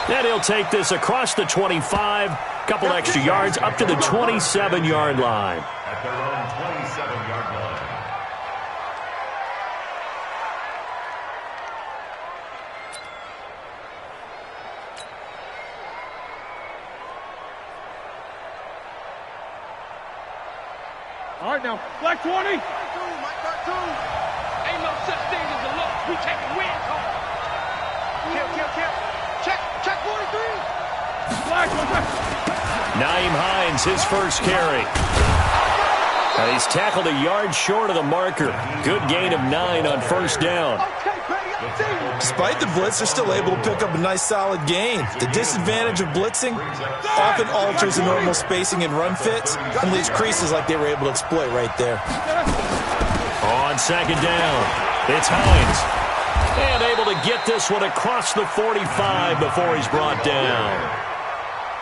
And he'll take this across the 25, couple extra yards up to the 27-yard line. At their own 27-yard line. All right, now, black 20. Ain't no such thing as a loss. We take a win home. Check 43. Black. Naeem Hines, his first carry. And he's tackled a yard short of the marker. Good gain of 9 on first down. Despite the blitz, they're still able to pick up a nice solid gain. The disadvantage of blitzing often alters the normal spacing and run fits and leaves creases like they were able to exploit right there. On second down, it's Hines. And able to get this one across the 45 before he's brought down.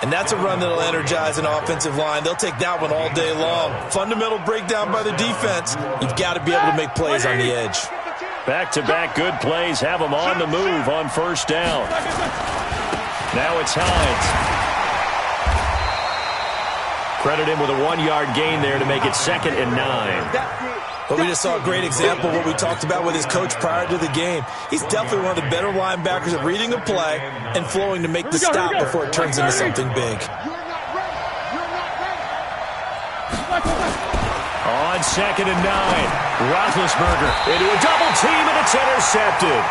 And that's a run that'll energize an offensive line. They'll take that one all day long. Fundamental breakdown by the defense. You've got to be able to make plays on the edge. Back-to-back good plays have him on the move on first down. Now it's Hines. Credit him with a 1-yard gain there to make it 2nd and 9. But we just saw a great example of what we talked about with his coach prior to the game. He's definitely one of the better linebackers at reading a play and flowing to make the stop before it turns into something big. On 2nd and 9, Roethlisberger into a double team, and it's intercepted.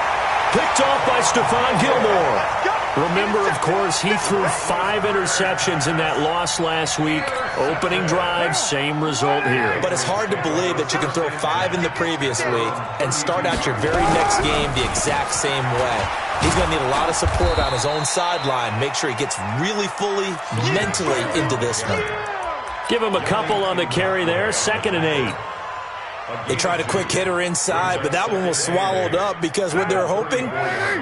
Picked off by Stephon Gilmore. Remember, of course, he threw 5 interceptions in that loss last week. Opening drive, same result here. But it's hard to believe that you can throw 5 in the previous week and start out your very next game the exact same way. He's going to need a lot of support on his own sideline. Make sure he gets really fully, mentally into this one. Give him a couple on the carry there, 2nd and 8. They tried a quick hitter inside, but that one was swallowed up because what they're hoping,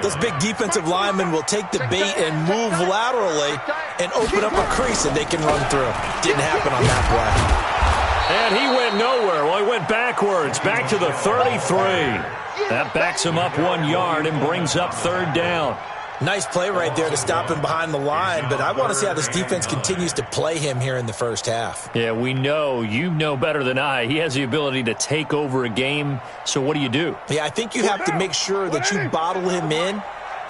those big defensive linemen will take the bait and move laterally and open up a crease that they can run through. Didn't happen on that play. And he went nowhere. Well, he went backwards, back to the 33. That backs him up 1 yard and brings up 3rd down. Nice play right there to stop him behind the line, but I want to see how this defense continues to play him here in the first half. Yeah, we know. You know better than I. He has the ability to take over a game, so what do? Yeah, I think you have to make sure that you bottle him in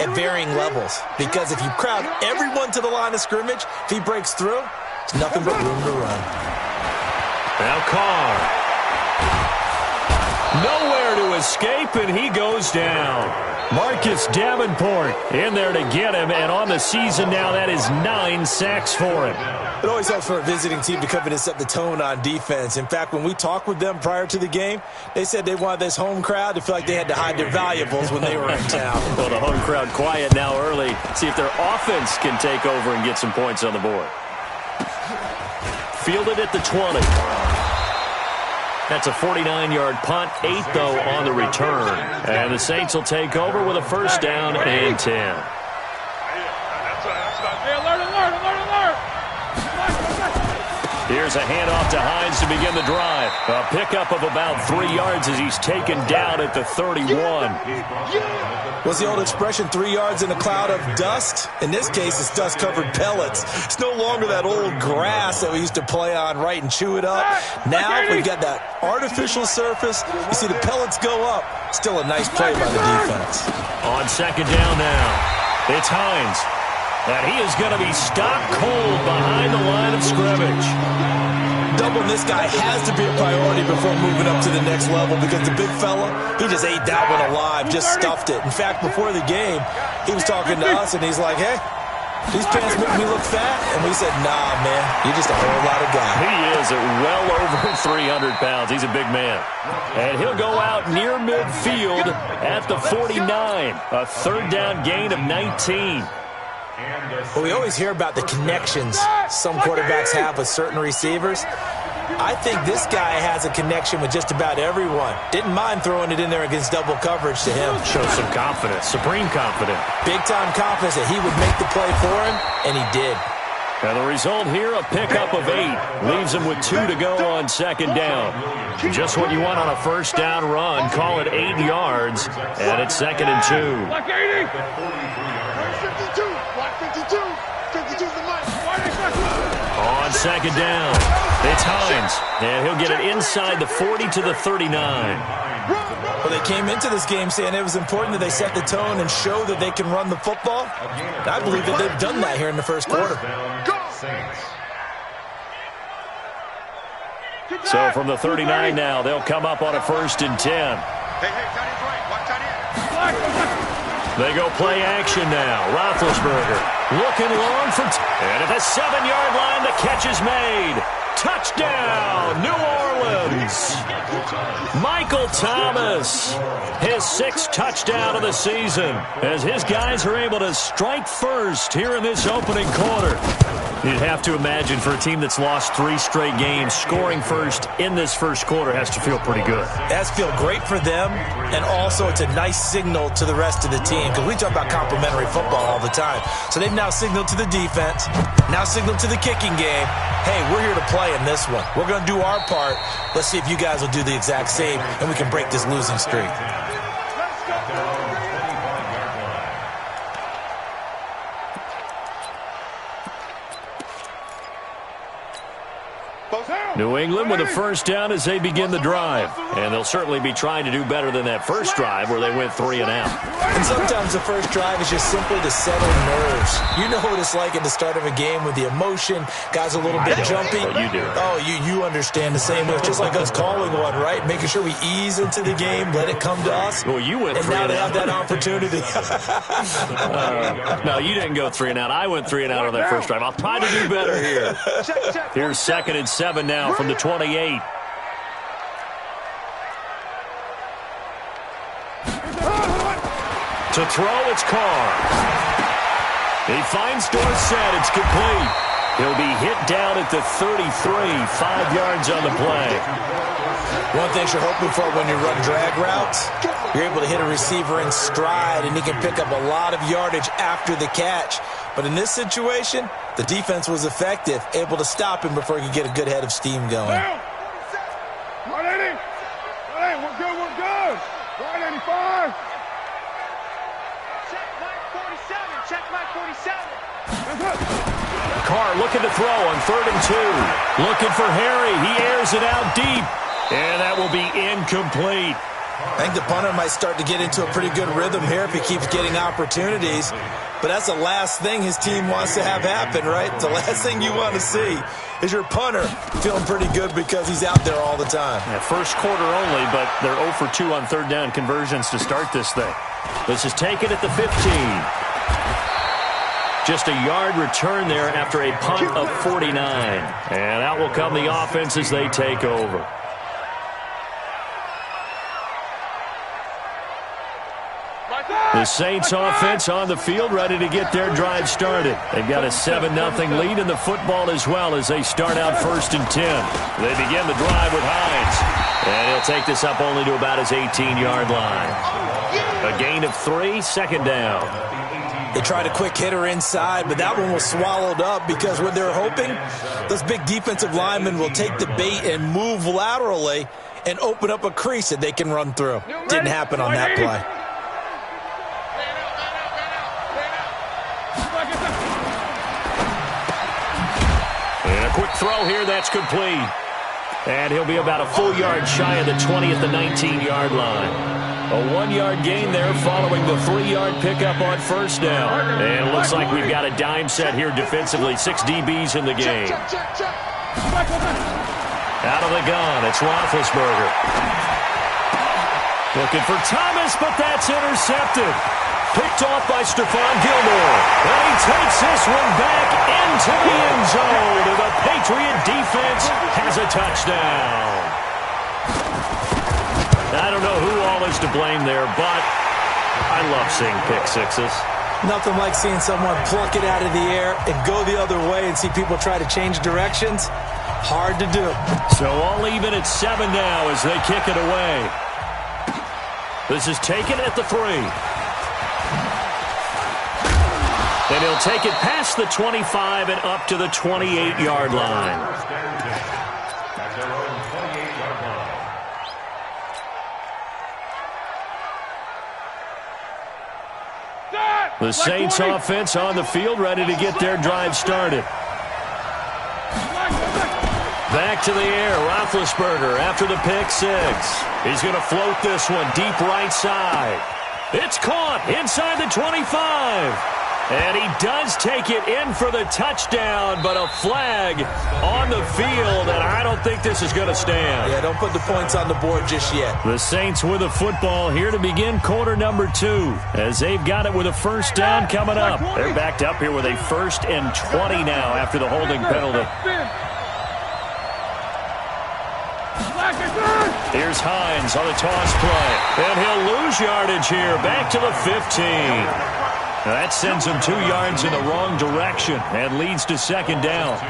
at varying levels, because if you crowd everyone to the line of scrimmage, if he breaks through, it's nothing but room to run. Now Carr. Nowhere to escape, and he goes down. Marcus Davenport in there to get him, and on the season now, that is 9 sacks for him. It always helps for a visiting team to come in and set the tone on defense. In fact, when we talked with them prior to the game, they said they wanted this home crowd to feel like they had to hide their valuables when they were in town. Well, the home crowd quiet now early. See if their offense can take over and get some points on the board. Fielded at the 20. That's a 49-yard punt, 8, though, on the return. And the Saints will take over with a 1st down and 10. Alert. Here's a handoff to Hines to begin the drive. A pickup of about 3 yards as he's taken down at the 31. What's the old expression, 3 yards in a cloud of dust? In this case, it's dust-covered pellets. It's no longer that old grass that we used to play on, right, and chew it up. Now we've got that artificial surface. You see the pellets go up. Still a nice play by the defense. On 2nd down now, it's Hines. And he is going to be stopped cold behind the line of scrimmage. Doubling this guy has to be a priority before moving up to the next level, because the big fella, he just ate that one alive, just stuffed it. In fact, before the game, he was talking to us, and he's like, hey, these pants make me look fat. And we said, nah, man, you're just a whole lot of guy. He is at well over 300 pounds. He's a big man. And he'll go out near midfield at the 49. A 3rd down gain of 19. Well, we always hear about the connections some quarterbacks have with certain receivers. I think this guy has a connection with just about everyone. Didn't mind throwing it in there against double coverage to him. Shows some confidence, supreme confidence. Big-time confidence that he would make the play for him, and he did. And the result here, a pickup of 8. Leaves him with 2 to go on 2nd down. Just what you want on a 1st down run. Call it 8 yards, and it's 2nd and 2. Black 80. 52. Black On second down, it's Hines, and he'll get it inside the 40 to the 39. Well, they came into this game saying it was important that they set the tone and show that they can run the football. And I believe that they've done that here in the first quarter. So from the 39 now, they'll come up on a 1st and 10. Hey, tight end's right. Watch tight end. They go play action now. Roethlisberger looking long for and at the 7-yard line, the catch is made. Touchdown, New Orleans. Michael Thomas, his 6th touchdown of the season, as his guys are able to strike first here in this opening quarter. You'd have to imagine for a team that's lost 3 straight games, scoring first in this first quarter has to feel pretty good. It has to feel great for them, and also it's a nice signal to the rest of the team, because we talk about complimentary football all the time. So they've now signaled to the defense, now signaled to the kicking game, hey, we're here to play in this one. We're going to do our part. Let's see if you guys will do the exact same, and we can break this losing streak. New England with a 1st down as they begin the drive. And they'll certainly be trying to do better than that first drive where they went 3 and out. And sometimes the first drive is just simply to settle nerves. You know what it's like at the start of a game with the emotion. Guys a little bit jumpy. Oh, you do. Oh, you understand the same way. It's just like us calling one, right? Making sure we ease into the game, let it come to us. Well, you went 3 and and now out. they have that opportunity. No, you didn't go 3 and out. I went 3 and out on that first drive. I'll try to do better here. Here's 2nd and 7 now from the 28. To throw, it's Carr. He finds Dorsett. It's complete. He'll be hit down at the 33, 5 yards on the play. One thing you're hoping for when you run drag routes, you're able to hit a receiver in stride, and he can pick up a lot of yardage after the catch. But in this situation, the defense was effective, able to stop him before he could get a good head of steam going. Down. 180. Hey, we're good, we're good. 185. Check Mike 47. Check Mike 47. Carr looking to throw on 3rd and 2. Looking for Harry. He airs it out deep. And that will be incomplete. I think the punter might start to get into a pretty good rhythm here if he keeps getting opportunities. But that's the last thing his team wants to have happen, right? The last thing you want to see is your punter feeling pretty good because he's out there all the time. Yeah, first quarter only, but they're 0 for 2 on 3rd down conversions to start this thing. This is taken at the 15. Just a yard return there after a punt of 49. And out will come the offense as they take over. The Saints offense on the field ready to get their drive started. They've got a 7-0 lead in the football as well as they start out 1st and 10. They begin the drive with Hines. And he'll take this up only to about his 18-yard line. A gain of 3, 2nd down. They tried a quick hitter inside, but that one was swallowed up because what they're hoping, those big defensive linemen will take the bait and move laterally and open up a crease that they can run through. Didn't happen on that play. And a quick throw here, that's complete. And he'll be about a full yard shy of the 20 at the 19-yard line. A 1-yard gain there following the 3-yard pickup on 1st down. And it looks like we've got a dime set here defensively. 6 DBs in the game. Out of the gun, it's Roethlisberger. Looking for Thomas, but that's intercepted. Picked off by Stephon Gilmore. And he takes this one back into the end zone. And the Patriot defense has a touchdown. I don't know who all is to blame there, but I love seeing pick sixes. Nothing like seeing someone pluck it out of the air and go the other way and see people try to change directions. Hard to do. So all even at 7 now as they kick it away. This is taken at the 3. And he'll take it past the 25 and up to the 28-yard line. The Saints offense on the field, ready to get their drive started. Back to the air, Roethlisberger after the pick six. He's going to float this one deep right side. It's caught inside the 25. And he does take it in for the touchdown, but a flag on the field, and I don't think this is going to stand. Yeah, don't put the points on the board just yet. The Saints with the football here to begin quarter number 2, as they've got it with a first down coming up. They're backed up here with a 1st and 20 now after the holding penalty. Here's Hines on the toss play, and he'll lose yardage here, back to the 15. That sends him 2 yards in the wrong direction and leads to second down.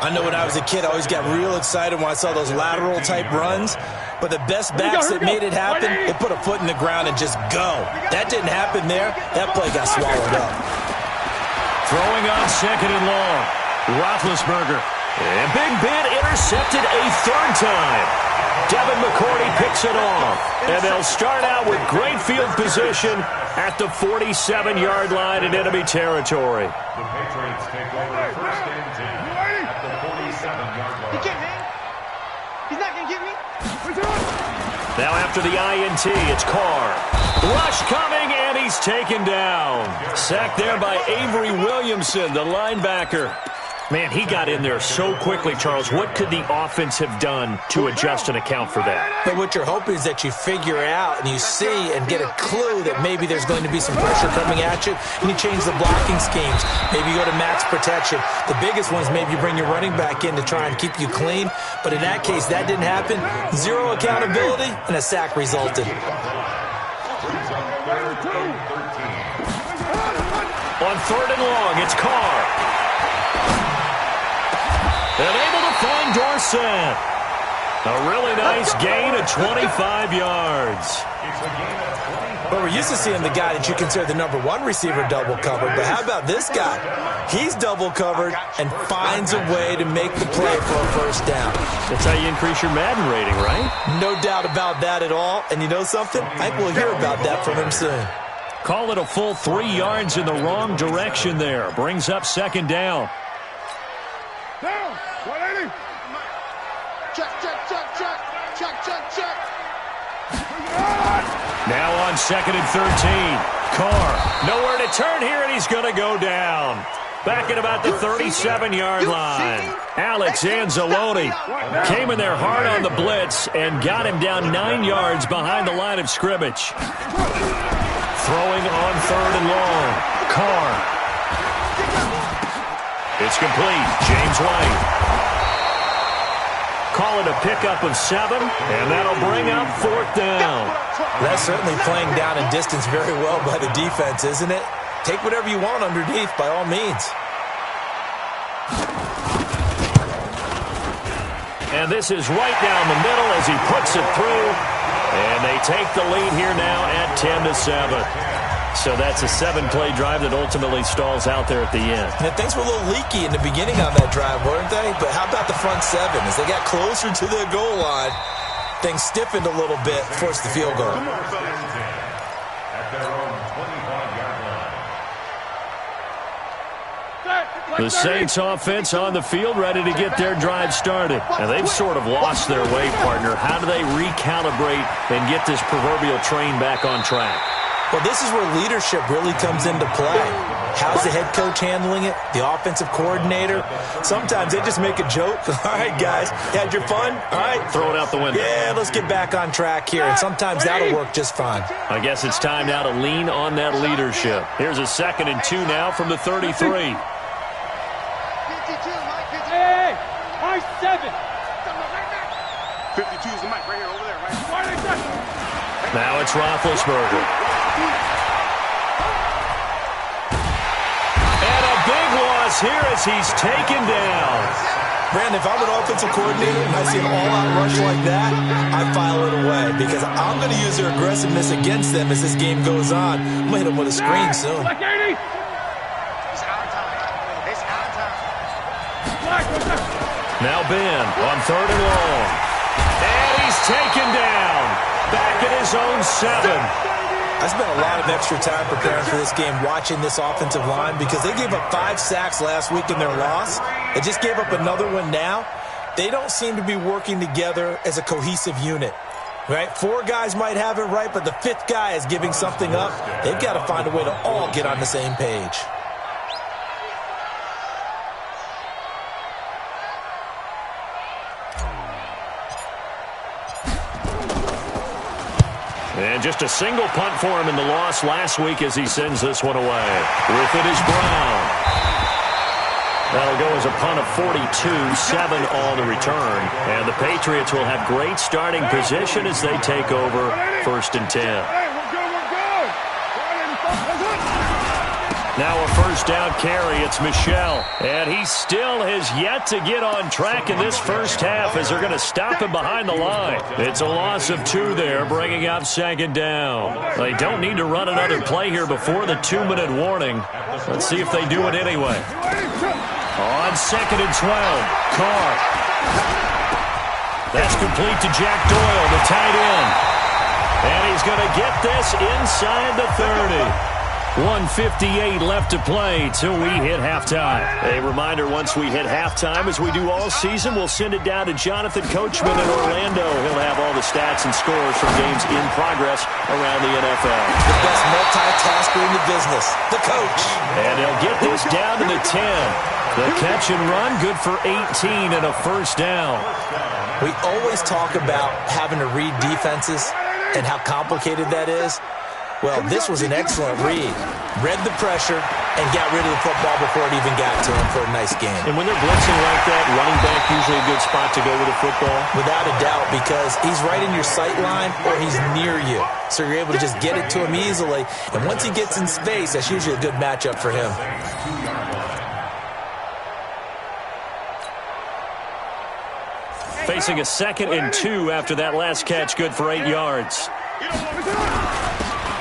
I know when I was a kid, I always got real excited when I saw those lateral-type runs. But the best backs that made it happen, they put a foot in the ground and just go. That didn't happen there. That play got swallowed up. Throwing on 2nd and long. Roethlisberger. And Big Ben intercepted a 3rd time. Devin McCourty picks it off. And they'll start out with great field position at the 47-yard line in enemy territory. The Patriots take over 1st and 10 at the 47-yard line. He can't hang. He's not going to get me. Now after the INT, it's Carr. Rush coming, and he's taken down. Sacked there by Avery Williamson, the linebacker. Man, he got in there so quickly, Charles. What could the offense have done to adjust and account for that? But what you're hoping is that you figure out and you see and get a clue that maybe there's going to be some pressure coming at you, and you change the blocking schemes. Maybe you go to max protection. The biggest ones, maybe you bring your running back in to try and keep you clean. But in that case, that didn't happen. 0 accountability, and a sack resulted. On 3rd and long, it's Carr. And able to find Dorsett. A really nice gain of 25 yards. Well, we're used to seeing the guy that you consider the number 1 receiver double covered, but how about this guy? He's double covered and finds a way to make the play for a first down. That's how you increase your Madden rating, right? No doubt about that at all. And you know something? I think we'll hear about that from him soon. Call it a full 3 yards in the wrong direction there. Brings up second down. Down. 180. Check, check, check, check. Check, check, check. Now on 2nd and 13. Carr, nowhere to turn here, and he's going to go down. Back at about the 37-yard line. Alex Anzalone came in there hard on the blitz and got him down 9 yards behind the line of scrimmage. Throwing on 3rd and long. Carr. It's complete. James White. Call it a pickup of 7, and that'll bring up 4th down. That's certainly playing down in distance very well by the defense, isn't it? Take whatever you want underneath, by all means. And this is right down the middle as he puts it through. And they take the lead here now at 10-7. So that's a 7-play drive that ultimately stalls out there at the end. And things were a little leaky in the beginning on that drive, weren't they? But how about the front 7? As they got closer to the goal line, things stiffened a little bit, forced the field goal. At their own 25-yard line. The Saints offense on the field ready to get their drive started. And they've sort of lost their way, partner. How do they recalibrate and get this proverbial train back on track? Well, this is where leadership really comes into play. How's the head coach handling it? The offensive coordinator? Sometimes they just make a joke. All right, guys, you had your fun? All right. Throw it out the window. Yeah, let's get back on track here. And sometimes that'll work just fine. I guess it's time now to lean on that leadership. Here's a 2nd and 2 now from the 33. 52, Mike. 52. Hey, high 7. 52 is the mic right here, over there, right? Now it's Roethlisberger. And a big loss here as he's taken down. Brandon, if I'm an offensive coordinator and I see an all-out rush like that, I file it away because I'm going to use their aggressiveness against them as this game goes on. I'm going to hit them with a screen soon. It's our time. It's our time. Now Ben on 3rd and long. And he's taken down. Back at his own 7. I spent a lot of extra time preparing for this game watching this offensive line because they gave up 5 sacks last week in their loss. They just gave up another one now. They don't seem to be working together as a cohesive unit. Right? 4 guys might have it right, but the 5th guy is giving something up. They've got to find a way to all get on the same page. And just a single punt for him in the loss last week as he sends this one away. With it is Brown. That'll go as a punt of 42, 7 on the return. And the Patriots will have great starting position as they take over 1st and 10. Hey, we're good, we're good. Now a first down carry. It's Michel. And he still has yet to get on track in this first half as they're going to stop him behind the line. It's a loss of 2 there, bringing up 2nd down. They don't need to run another play here before the 2-minute warning. Let's see if they do it anyway. On 2nd and 12, Carr. That's complete to Jack Doyle, the tight end. And he's going to get this inside the 30. 1:58 left to play till we hit halftime. A reminder, once we hit halftime, as we do all season, we'll send it down to Jonathan Coachman in Orlando. He'll have all the stats and scores from games in progress around the NFL. The best multitasker in the business, the coach. And they'll get this down to the 10. The catch and run, good for 18 and a first down. We always talk about having to read defenses and how complicated that is. Well, this was an excellent read. Read the pressure and got rid of the football before it even got to him for a nice game. And when they're blitzing like that, running back usually a good spot to go with the football? Without a doubt, because he's right in your sight line or he's near you. So you're able to just get it to him easily. And once he gets in space, that's usually a good matchup for him. Facing a 2nd and 2 after that last catch, good for 8 yards.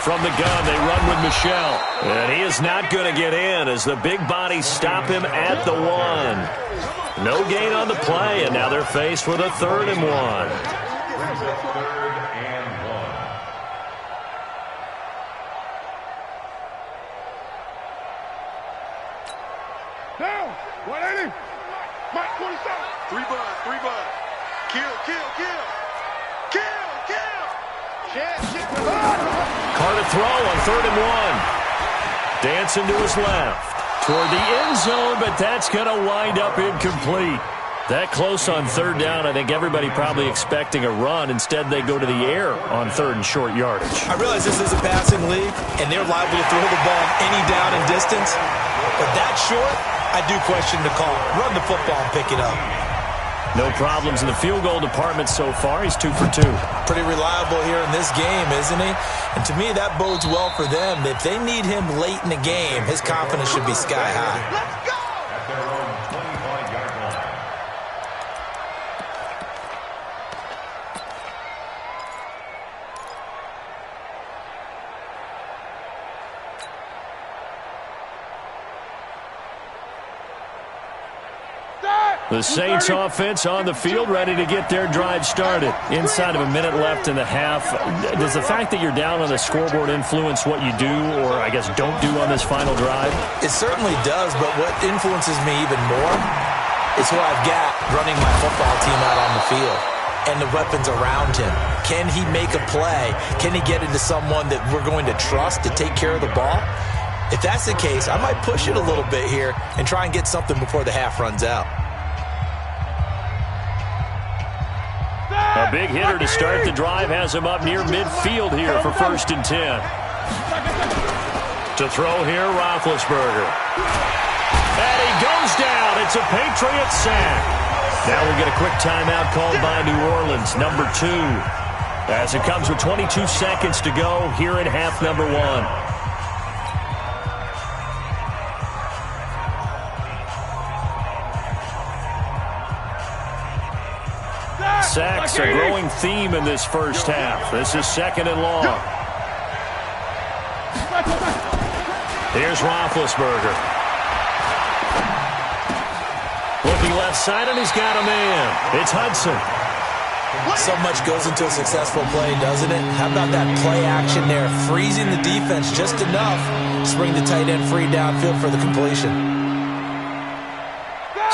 From the gun, they run with Michel. And he is not going to get in as the big bodies stop him at the 1. No gain on the play, and now they're faced with a 3rd and 1. Down. 180. Mike, 27. 3 bud. Kill. Carr to throw on 3rd and 1. Dancing to his left. Toward the end zone, but that's going to wind up incomplete. That close on 3rd down, I think everybody probably expecting a run. Instead, they go to the air on 3rd and short yardage. I realize this is a passing league, and they're liable to throw the ball any down and distance. But that short, I do question the call. Run the football and pick it up. No problems in the field goal department so far. He's 2 for 2. Pretty reliable here in this game, isn't he? And to me, that bodes well for them. If they need him late in the game, his confidence should be sky high. Let's go! At their own 25-yard line. The Saints offense on the field, ready to get their drive started. Inside of a minute left in the half. Does the fact that you're down on the scoreboard influence what you do, or I guess don't do on this final drive? It certainly does, but what influences me even more is who I've got running my football team out on the field and the weapons around him. Can he make a play? Can he get into someone that we're going to trust to take care of the ball? If that's the case, I might push it a little bit here and try and get something before the half runs out. A big hitter to start the drive has him up near midfield here for 1st and 10. To throw here, Roethlisberger. And he goes down. It's a Patriot sack. Now we'll get a quick timeout called by New Orleans, number 2. As it comes with 22 seconds to go here in half number 1. Sacks, a growing theme in this first half. This is 2nd and long. Here's Roethlisberger. Looking left side, and he's got a man. It's Hudson. So much goes into a successful play, doesn't it? How about that play action there, freezing the defense just enough to bring the tight end free downfield for the completion.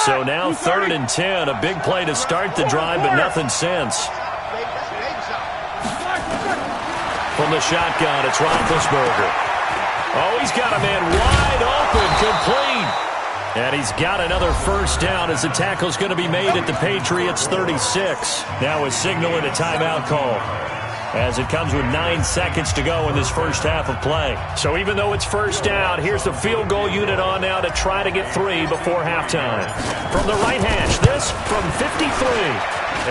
So now 3rd and 10, a big play to start the drive, but nothing since. From the shotgun, it's Roethlisberger. Oh, he's got a man wide open, complete. And he's got another first down as the tackle's going to be made at the Patriots' 36. Now a signal and a timeout call, as it comes with 9 seconds to go in this first half of play. So even though it's first down, here's the field goal unit on now to try to get 3 before halftime. From the right hash, this from 53.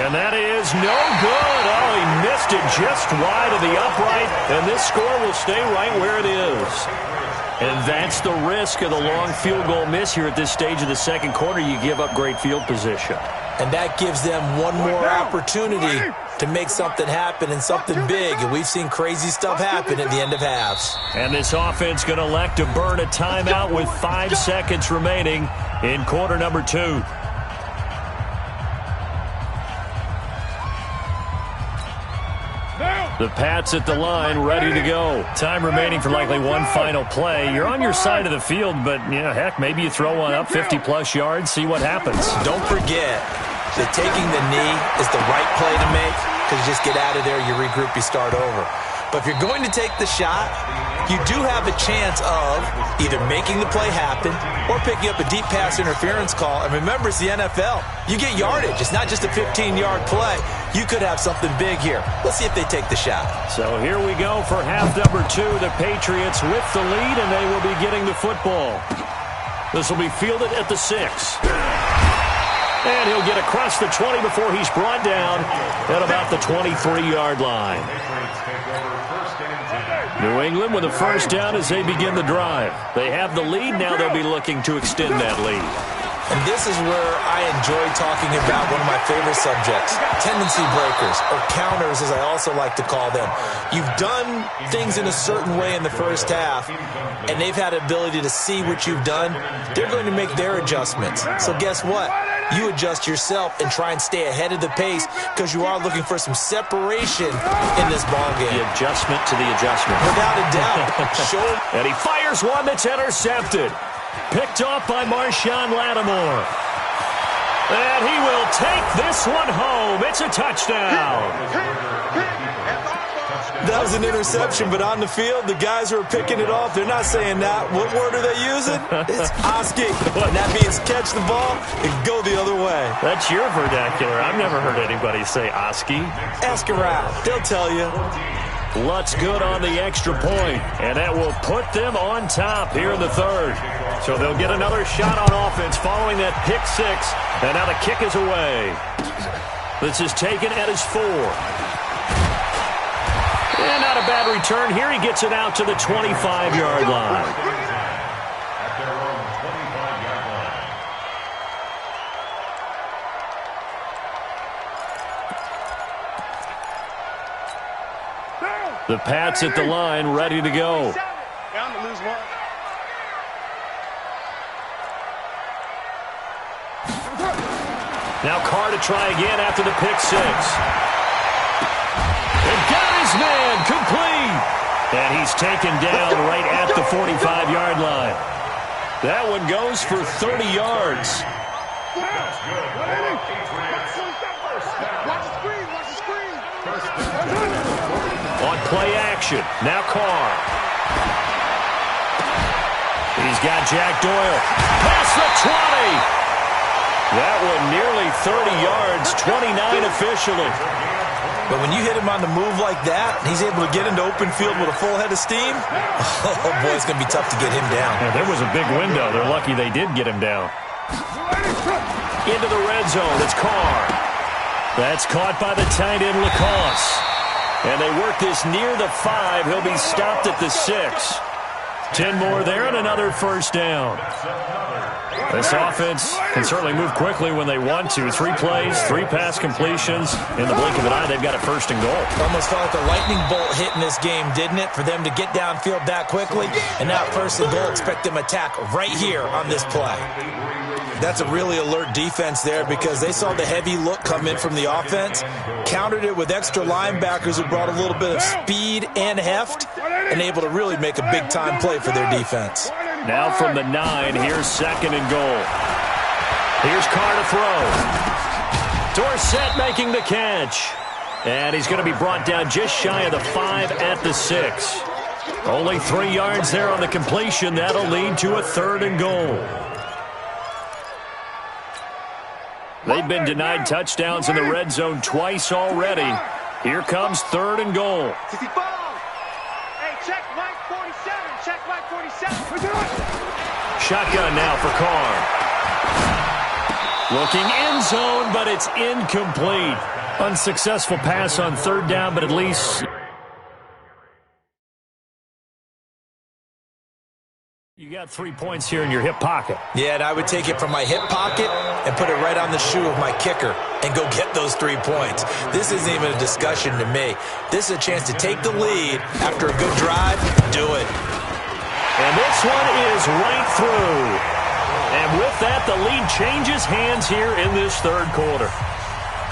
And that is no good. Oh, he missed it just wide of the upright, and this score will stay right where it is. And that's the risk of the long field goal miss here at this stage of the second quarter. You give up great field position. And that gives them one more opportunity to make something happen and something big. And we've seen crazy stuff happen at the end of halves. And this offense going to elect to burn a timeout with 5 seconds remaining in quarter number 2. The Pats at the line, ready to go. Time remaining for likely one final play. You're on your side of the field, but, heck, maybe you throw one up 50-plus yards, see what happens. Don't forget that taking the knee is the right play to make, because you just get out of there, you regroup, you start over. But if you're going to take the shot, you do have a chance of either making the play happen or picking up a deep pass interference call. And remember, it's the NFL. You get yardage. It's not just a 15-yard play. You could have something big here. Let's see if they take the shot. So here we go for half number 2. The Patriots with the lead, and they will be getting the football. This will be fielded at the 6. And he'll get across the 20 before he's brought down at about the 23-yard line. New England with a first down as they begin the drive. They have the lead. Now they'll be looking to extend that lead. And this is where I enjoy talking about one of my favorite subjects, tendency breakers, or counters as I also like to call them. You've done things in a certain way in the first half, and they've had the ability to see what you've done. They're going to make their adjustments. So guess what? You adjust yourself and try and stay ahead of the pace, because you are looking for some separation in this ball game. The adjustment to the adjustment. Without a doubt. Sure. And he fires one that's intercepted. Picked off by Marshawn Lattimore. And he will take this one home. It's a touchdown. That was an interception, but on the field, the guys who are picking it off, they're not saying that. What word are they using? It's Oski. And that means catch the ball and go the other way. That's your vernacular. I've never heard anybody say Oski. Ask around. They'll tell you. Lutz good on the extra point, and that will put them on top here in the third. So they'll get another shot on offense following that pick 6, and now the kick is away. This is taken at his 4. And not a bad return. Here he gets it out to the 25-yard line. At their own 25-yard line. The Pats at the line, ready to go. Down to lose 1. Now Carr to try again after the pick 6. And got his man complete. And he's taken down right at the 45-yard line. That one goes for 30 yards. That's good. Watch the screen, watch the screen. On play action, now Carr. He's got Jack Doyle. Past the 20. That one nearly 30 yards, 29 officially. But when you hit him on the move like that, he's able to get into open field with a full head of steam, oh boy, it's going to be tough to get him down. Yeah, there was a big window. They're lucky they did get him down. Into the red zone, it's Carr. That's caught by the tight end, Lacoste. And they work this near the 5. He'll be stopped at the 6. 10 more there and another first down. This offense can certainly move quickly when they want to. 3 plays, 3 pass completions. In the blink of an eye, they've got a first and goal. Almost felt like a lightning bolt hit in this game, didn't it? For them to get downfield that quickly. And now first and goal, expect them to attack right here on this play. That's a really alert defense there because they saw the heavy look come in from the offense, countered it with extra linebackers who brought a little bit of speed and heft, and able to really make a big-time play for their defense. Now from the 9, here's second and goal. Here's Carr to throw. Dorsett making the catch. And he's going to be brought down just shy of the 5 at the 6. Only 3 yards there on the completion. That'll lead to a 3rd and goal. They've been denied touchdowns in the red zone twice already. Here comes 3rd and goal. Check Mike 47. Check Mike 47. Shotgun now for Carr. Looking end zone, but it's incomplete. Unsuccessful pass on 3rd down, but at least you got 3 points here in your hip pocket. Yeah, and I would take it from my hip pocket and put it right on the shoe of my kicker and go get those 3 points. This isn't even a discussion to me. This is a chance to take the lead after a good drive. Do it. And this one is right through. And with that, the lead changes hands here in this 3rd quarter.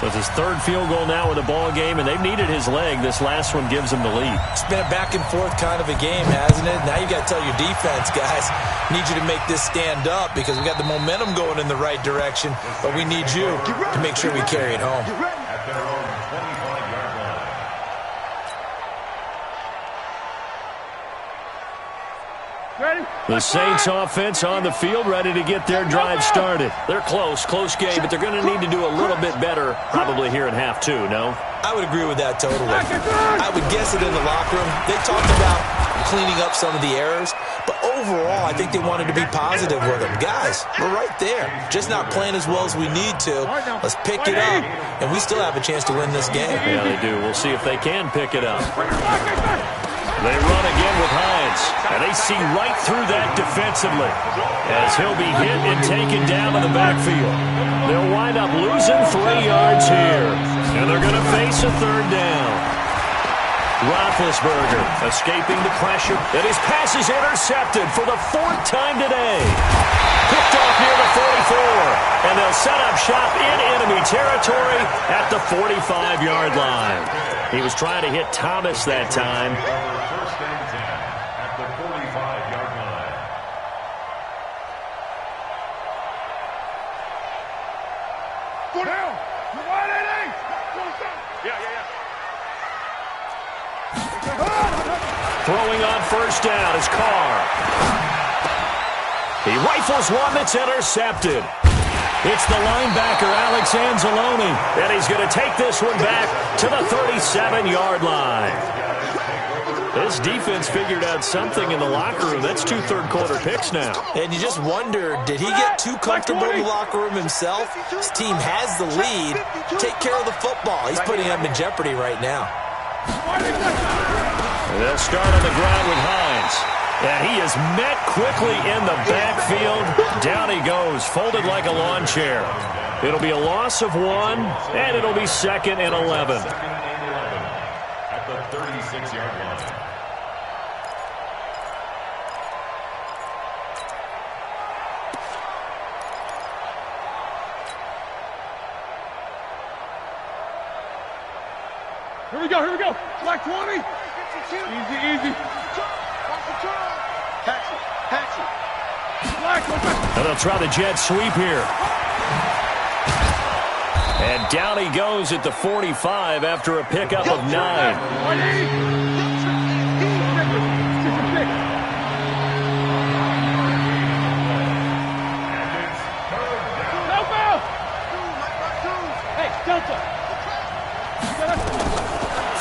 So it's his 3rd field goal now in the ball game, and they've needed his leg. This last one gives them the lead. It's been a back-and-forth kind of a game, hasn't it? Now you got to tell your defense, guys, need you to make this stand up because we got the momentum going in the right direction, but we need you to make sure we carry it home. At their own 25-yard line. Ready? The Saints offense on the field, ready to get their drive started. They're close game, but they're going to need to do a little bit better probably here in half 2, no? I would agree with that totally. I would guess it in the locker room. They talked about cleaning up some of the errors, but overall, I think they wanted to be positive with them. Guys, we're right there. Just not playing as well as we need to. Let's pick it up, and we still have a chance to win this game. Yeah, they do. We'll see if they can pick it up. They run again with Hines, and they see right through that defensively as he'll be hit and taken down in the backfield. They'll wind up losing 3 yards here, and they're going to face a 3rd down. Roethlisberger escaping the pressure, and his pass is intercepted for the 4th time today. Picked off near the 44, and they'll set up shop in enemy territory at the 45-yard line. He was trying to hit Thomas that time. First and 10 at the 45-yard line. Go down. You want it, Yeah. Throwing on first down is Carr. He rifles one that's intercepted. It's the linebacker, Alex Anzalone, and he's going to take this one back to the 37-yard line. This defense figured out something in the locker room. That's 2 third-quarter picks now. And you just wonder, did he get too comfortable in the locker room himself? His team has the lead. Take care of the football. He's putting them in jeopardy right now. They'll start on the ground with Hines. And he is met quickly in the backfield. Down he goes, folded like a lawn chair. It'll be a loss of 1, and it'll be 2nd and 11. At the 36-yard line. Here we go. Black 20. Easy. Patch it. Black, And they'll try the jet sweep here. And down he goes at the 45 after a pickup of 9.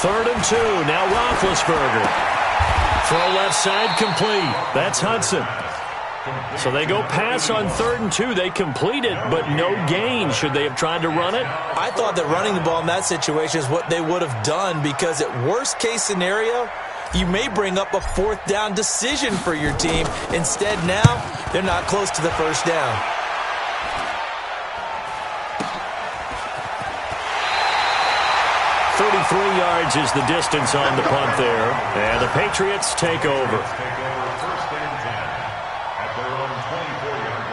Third and 2. Now Roethlisberger. Throw left side complete. That's Hudson. So they go pass on 3rd and 2. They complete it, but no gain. Should they have tried to run it? I thought that running the ball in that situation is what they would have done because at worst case scenario, you may bring up a fourth down decision for your team. Instead, now, they're not close to the first down. .33 yards is the distance on the punt there. And the Patriots take over. First and 10 at their own 24-yard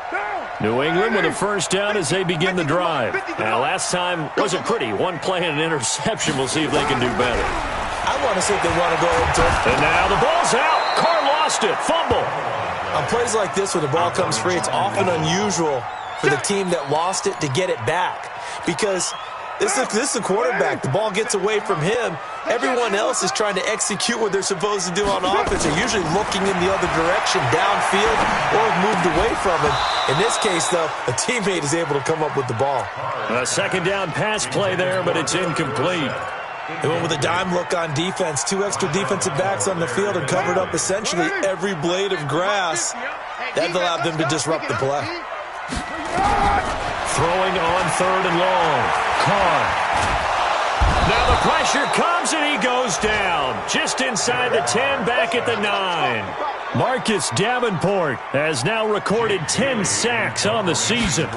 line. New England with a first down as they begin the drive. Now, last time wasn't pretty. One play and an interception. We'll see if they can do better. I want to see if they want to go into it. And now the ball's out. Carr lost it. Fumble. On plays like this where the ball comes free, it's often unusual for the team that lost it to get it back. Because this is a quarterback. The ball gets away from him. Everyone else is trying to execute what they're supposed to do on offense. They're usually looking in the other direction, downfield, or moved away from him. In this case, though, a teammate is able to come up with the ball. A second down pass play there, but it's incomplete. They went with a dime look on defense. 2 extra defensive backs on the field and covered up essentially every blade of grass. That allowed them to disrupt the play. Throwing on 3rd and long. Carr. Now the pressure comes and he goes down. Just inside the 10, back at the 9. Marcus Davenport has now recorded 10 sacks on the season.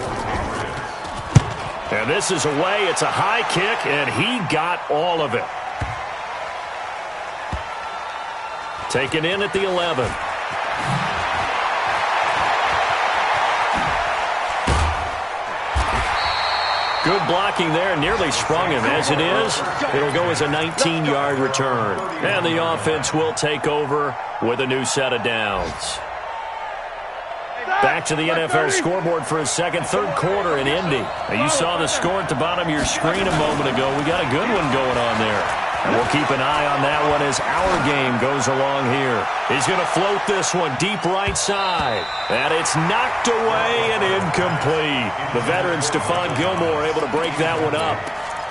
And this is away. It's a high kick, and he got all of it. Taken in at the 11. Good blocking there, nearly sprung him. As it is, it'll go as a 19-yard return. And the offense will take over with a new set of downs. Back to the NFL scoreboard for a second, third quarter in Indy. Now, you saw the score at the bottom of your screen a moment ago. We got a good one going on there. And we'll keep an eye on that one as our game goes along here. He's going to float this one deep right side. And it's knocked away and incomplete. The veteran Stephon Gilmore able to break that one up.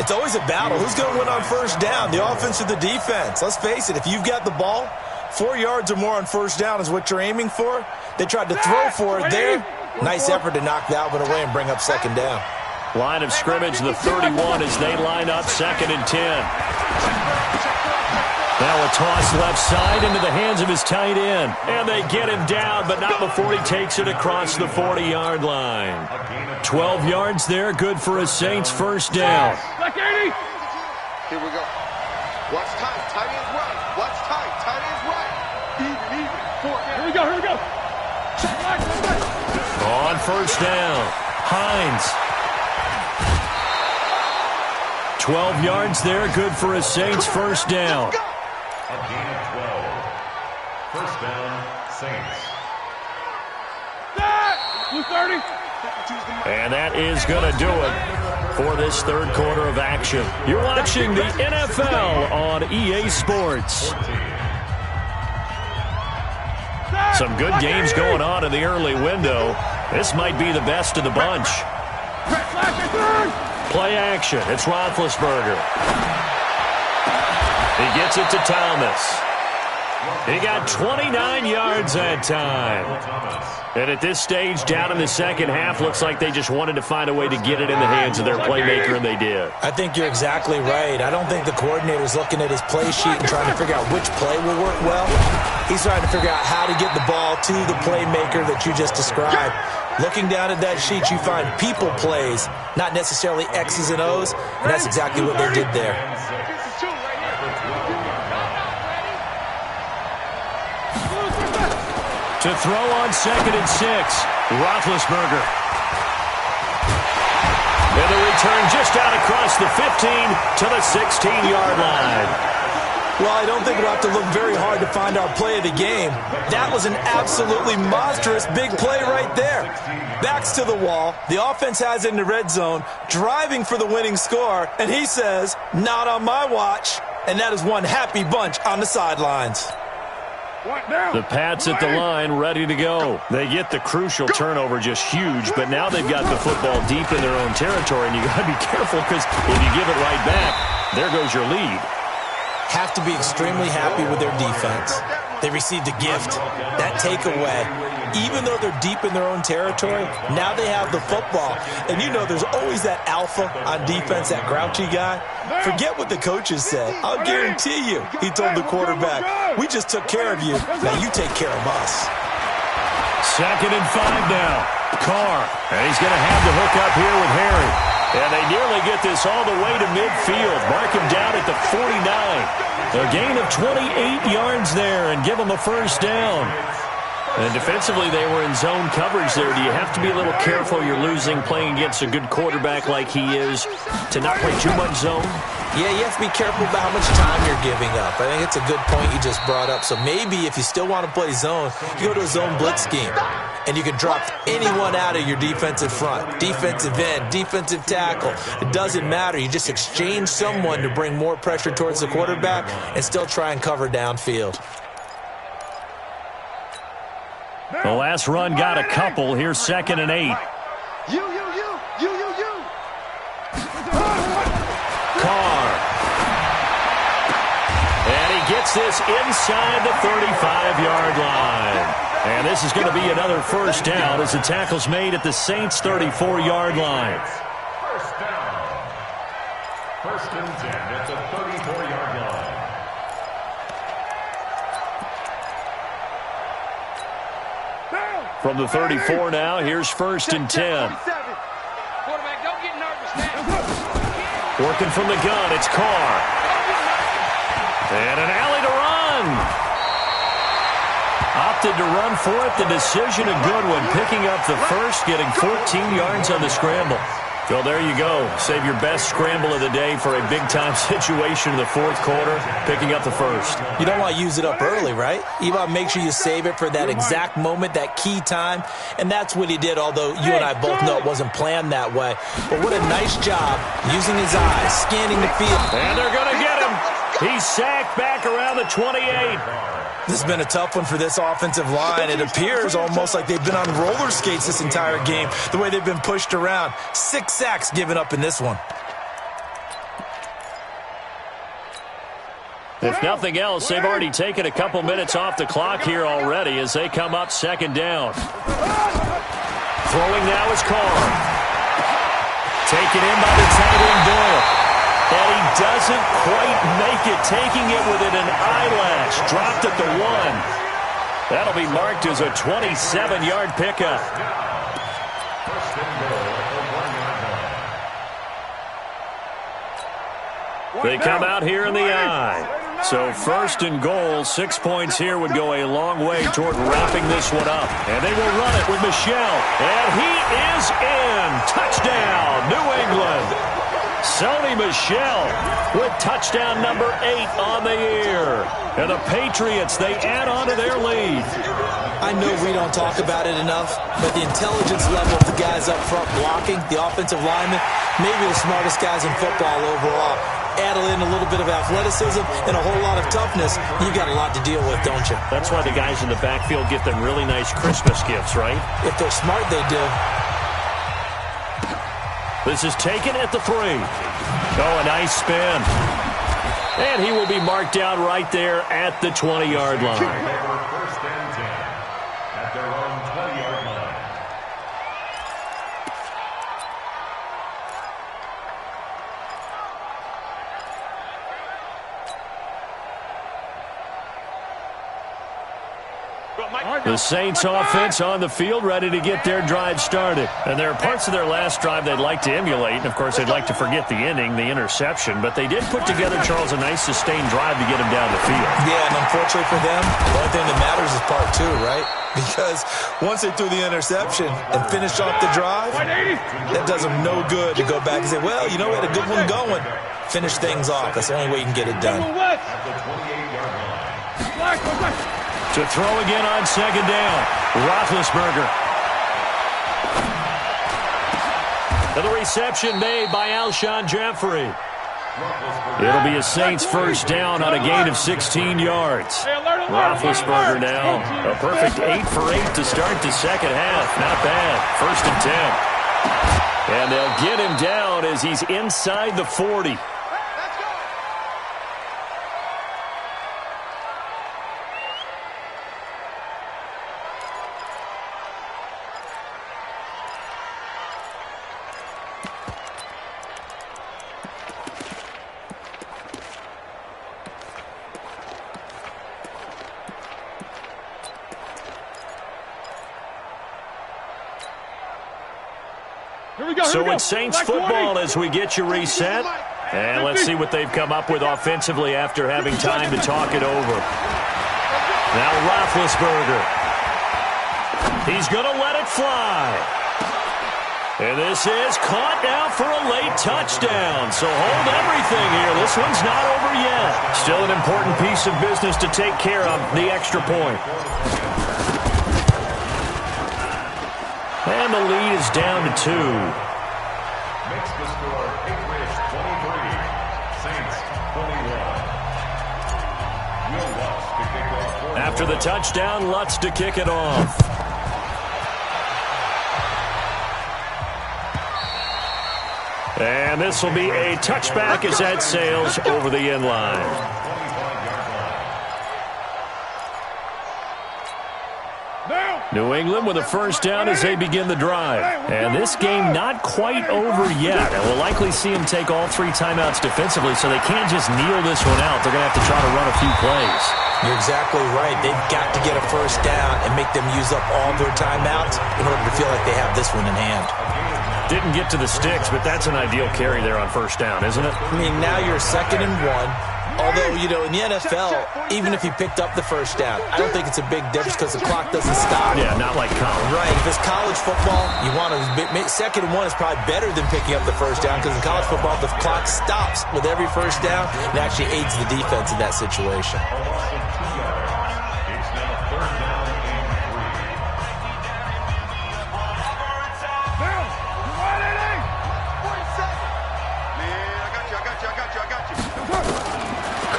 It's always a battle. Who's going to win on first down, the offense or the defense? Let's face it, if you've got the ball, 4 yards or more on first down is what you're aiming for. They tried to throw for it there. Nice effort to knock that one away and bring up second down. Line of scrimmage, the 31 as they line up 2nd and 10. Now a toss left side into the hands of his tight end. And they get him down, but not before he takes it across the 40-yard line. 12 yards there, good for a Saints first down. Here we go. Watch tight. Tight ends right. Watch tight. Tight ends right. Even. Here we go. On first down, Hines. 12 yards there, good for a Saints first down. A gain of 12. First down, Saints. And that is going to do it for this third quarter of action. You're watching the NFL on EA Sports. Some good games going on in the early window. This might be the best of the bunch. Play action. It's Roethlisberger. He gets it to Thomas. He got 29 yards that time. And at this stage, down in the second half, looks like they just wanted to find a way to get it in the hands of their playmaker, and they did. I think you're exactly right. I don't think the coordinator's looking at his play sheet and trying to figure out which play will work well. He's trying to figure out how to get the ball to the playmaker that you just described. Looking down at that sheet, you find people plays, not necessarily X's and O's, and that's exactly what they did there. To throw on 2nd and 6, Roethlisberger. And the return just out across the 15 to the 16-yard line. Well, I don't think we'll have to look very hard to find our play of the game. That was an absolutely monstrous big play right there. Backs to the wall. The offense has it in the red zone, driving for the winning score, and he says, not on my watch. And that is one happy bunch on the sidelines. The Pats at the line, ready to go. They get the crucial turnover, just huge, but now they've got the football deep in their own territory, and you got to be careful because if you give it right back, there goes your lead. Have to be extremely happy with their defense. They received a gift. That takeaway, even though they're deep in their own territory, now they have the football. And you know there's always that alpha on defense, that grouchy guy. Forget what the coaches said. I'll guarantee you, he told the quarterback, we just took care of you. Now you take care of us. 2nd and 5 now. Carr, and he's going to have the hook up here with Harry. And they nearly get this all the way to midfield. Mark him down at the 49. A gain of 28 yards there and give them a first down. And defensively, they were in zone coverage there. Do you have to be a little careful? You're losing playing against a good quarterback like he is to not play too much zone? Yeah, you have to be careful about how much time you're giving up. I think it's a good point you just brought up. So maybe if you still want to play zone, you go to a zone blitz scheme. And you can drop anyone out of your defensive front. Defensive end, defensive tackle. It doesn't matter. You just exchange someone to bring more pressure towards the quarterback and still try and cover downfield. The last run got a couple. Here's 2nd and 8. You. Carr. And he gets this inside the 35-yard line. And this is going to be another first down as the tackle's made at the Saints' 34-yard line. First down. 1st and 10 at the 34-yard line. From the 34 now, here's 1st and 10. Quarterback, don't get nervous now. Working from the gun, it's Carr. And an alley to run. Opted to run for it. The decision a good one. Picking up the first, getting 14 yards on the scramble. Well, there you go. Save your best scramble of the day for a big-time situation in the 4th quarter, picking up the first. You don't want to use it up early, right? You want to make sure you save it for that exact moment, that key time. And that's what he did, although you and I both know it wasn't planned that way. But what a nice job using his eyes, scanning the field. And they're going to get him. He's sacked back around the 28. This has been a tough one for this offensive line. It appears almost like they've been on roller skates this entire game, the way they've been pushed around. 6 sacks given up in this one. If nothing else, they've already taken a couple minutes off the clock here already as they come up 2nd down. Throwing now is Carr. Taken in by the tight end Doyle. And he doesn't quite make it, taking it within an eyelash. Dropped at the 1. That'll be marked as a 27-yard pickup. They come out here in the I. So 1st and goal, 6 points here would go a long way toward wrapping this one up. And they will run it with Michel. And he is in. Touchdown, New England. Sony Michel with touchdown number 8 on the year. And the Patriots, they add on to their lead. I know we don't talk about it enough, but the intelligence level of the guys up front blocking, the offensive linemen, maybe the smartest guys in football overall. Add in a little bit of athleticism and a whole lot of toughness, you got a lot to deal with, don't you? That's why the guys in the backfield get them really nice Christmas gifts, right? If they're smart, they do. This is taken at the 3. Oh, a nice spin. And he will be marked down right there at the 20-yard line. 1st and 10 at their own 20-yard line. The Saints offense on the field, ready to get their drive started. And there are parts of their last drive they'd like to emulate. And, of course, they'd like to forget the ending, the interception. But they did put together, Charles, a nice sustained drive to get him down the field. Yeah, and unfortunately for them, the only thing that matters is part 2, right? Because once they threw the interception and finished off the drive, that does them no good to go back and say, well, you know, we had a good one going. Finish things off. That's the only way you can get it done. To throw again on 2nd down, Roethlisberger. And the reception made by Alshon Jeffrey. It'll be a Saints first down on a gain of 16 yards. Roethlisberger now, a perfect 8 for 8 to start the second half. Not bad. 1st and 10. And they'll get him down as he's inside the 40. So it's Saints football as we get you reset. And let's see what they've come up with offensively after having time to talk it over. Now Roethlisberger. He's going to let it fly. And this is caught now for a late touchdown. So hold everything here. This one's not over yet. Still an important piece of business to take care of, the extra point. And the lead is down to 2. Makes the score Patriots 23, Saints 21. Will Lutz to kick off. After the touchdown, Lutz to kick it off. And this will be a touchback as that sails over the end line. New England with a first down as they begin the drive. And this game not quite over yet. And we'll likely see them take all 3 timeouts defensively, so they can't just kneel this one out. They're going to have to try to run a few plays. You're exactly right. They've got to get a first down and make them use up all their timeouts in order to feel like they have this one in hand. Didn't get to the sticks, but that's an ideal carry there on first down, isn't it? I mean, now you're 2nd and 1. Although, you know, in the NFL, even if you picked up the first down, I don't think it's a big difference because the clock doesn't stop. Yeah, not like college. Right. If it's college football, you want to 2nd and 1 is probably better than picking up the first down because in college football, the clock stops with every first down and actually aids the defense in that situation.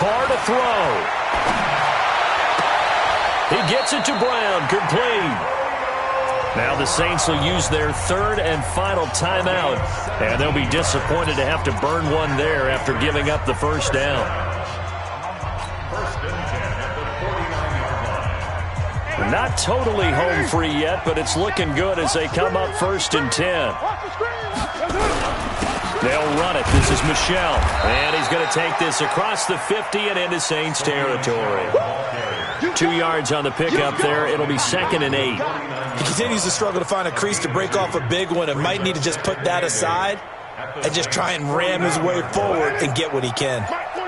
Carr to throw. He gets it to Brown, complete. Now the Saints will use their 3rd and final timeout, and they'll be disappointed to have to burn one there after giving up the first down. Not totally home free yet, but it's looking good as they come up 1st and 10. They'll run it. This is Michel. And he's going to take this across the 50 and into Saints territory. 2 yards on the pickup there. It'll be 2nd and 8. He continues to struggle to find a crease to break off a big one and might need to just put that aside and just try and ram his way forward and get what he can.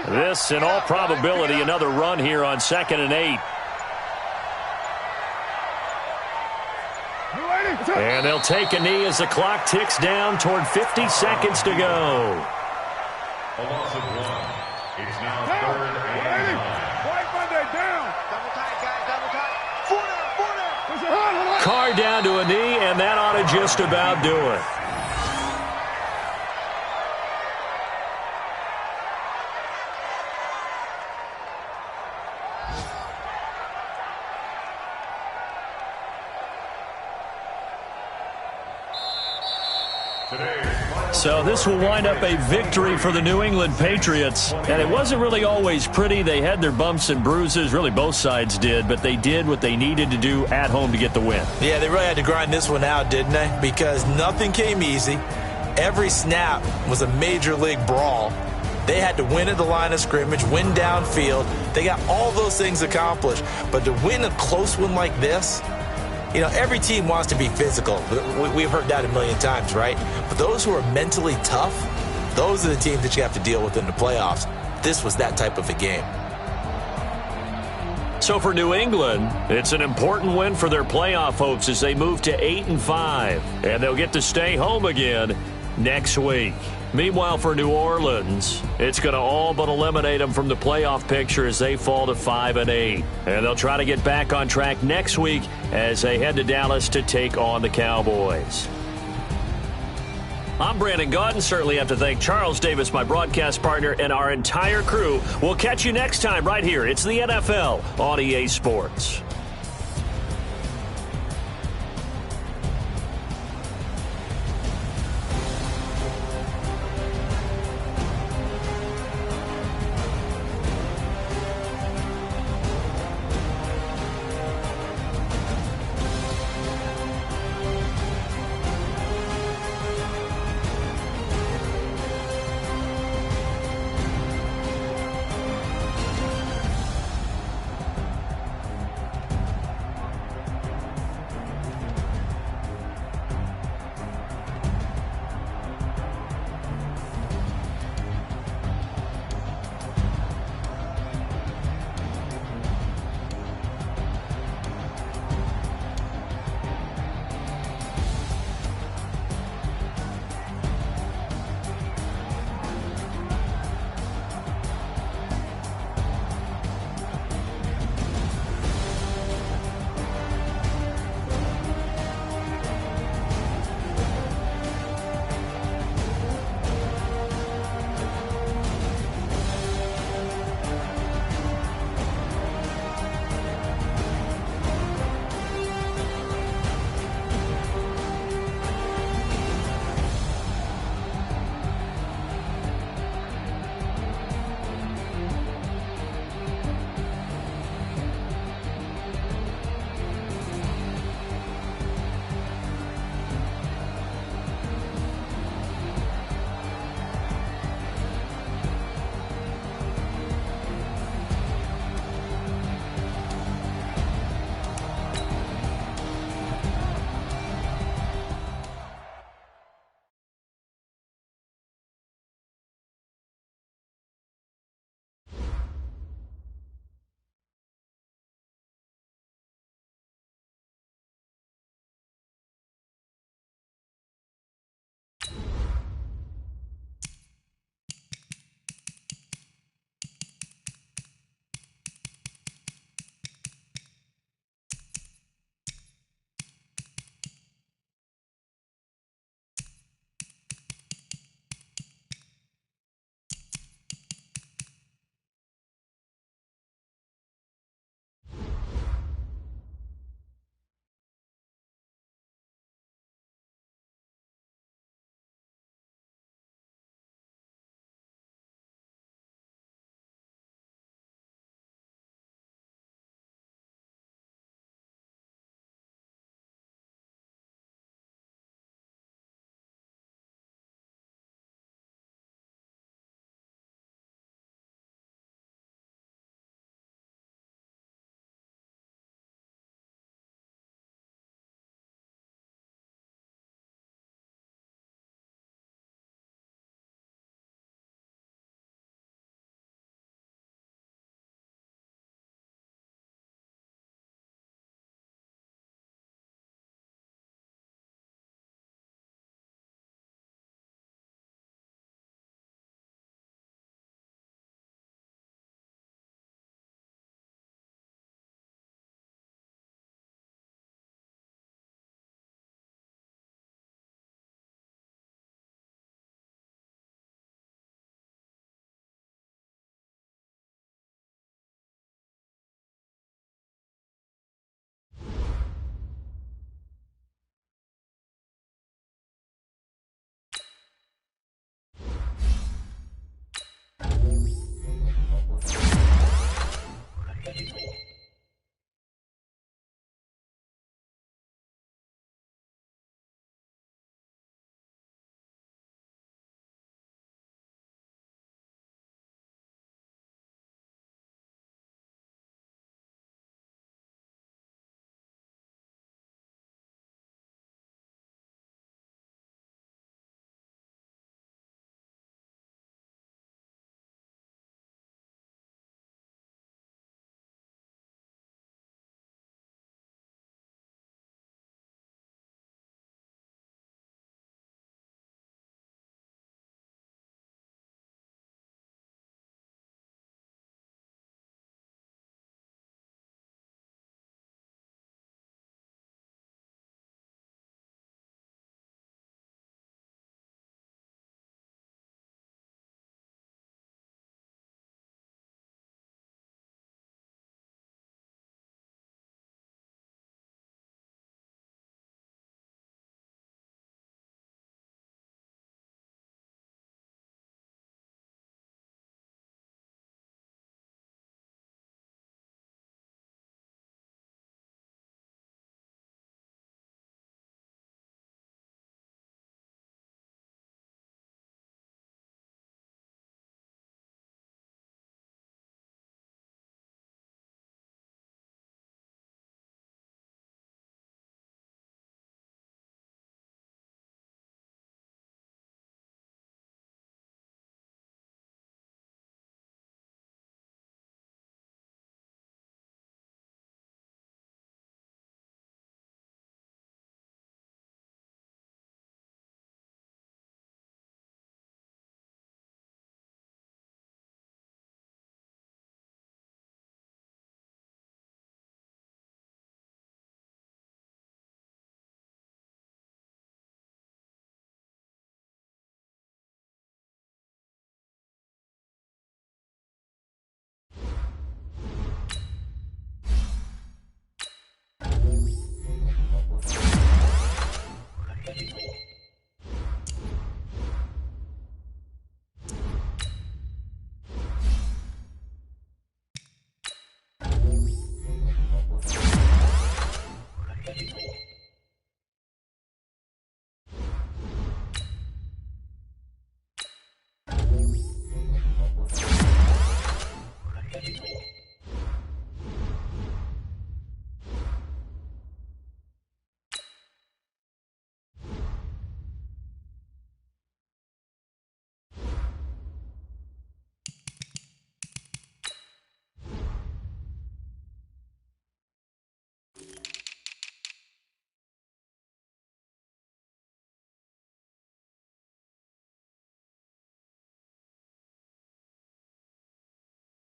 This, in all probability, another run here on 2nd and 8. And they'll take a knee as the clock ticks down toward 50 seconds to go. A loss of 1. It's now 3rd and 9. White Monday down. Double tight, guys, double tight. 4 down. Carr down to a knee, and that ought to just about do it. So this will wind up a victory for the New England Patriots. And it wasn't really always pretty. They had their bumps and bruises. Really, both sides did. But they did what they needed to do at home to get the win. Yeah, they really had to grind this one out, didn't they? Because nothing came easy. Every snap was a major league brawl. They had to win at the line of scrimmage, win downfield. They got all those things accomplished. But to win a close one like this, you know, every team wants to be physical. We've heard that a million times, right? But those who are mentally tough, those are the teams that you have to deal with in the playoffs. This was that type of a game. So for New England, it's an important win for their playoff hopes as they move to 8-5. And they'll get to stay home again next week. Meanwhile, for New Orleans, it's going to all but eliminate them from the playoff picture as they fall to 5-8. And they'll try to get back on track next week as they head to Dallas to take on the Cowboys. I'm Brandon Gaudin. Certainly have to thank Charles Davis, my broadcast partner, and our entire crew. We'll catch you next time right here. It's the NFL on EA Sports.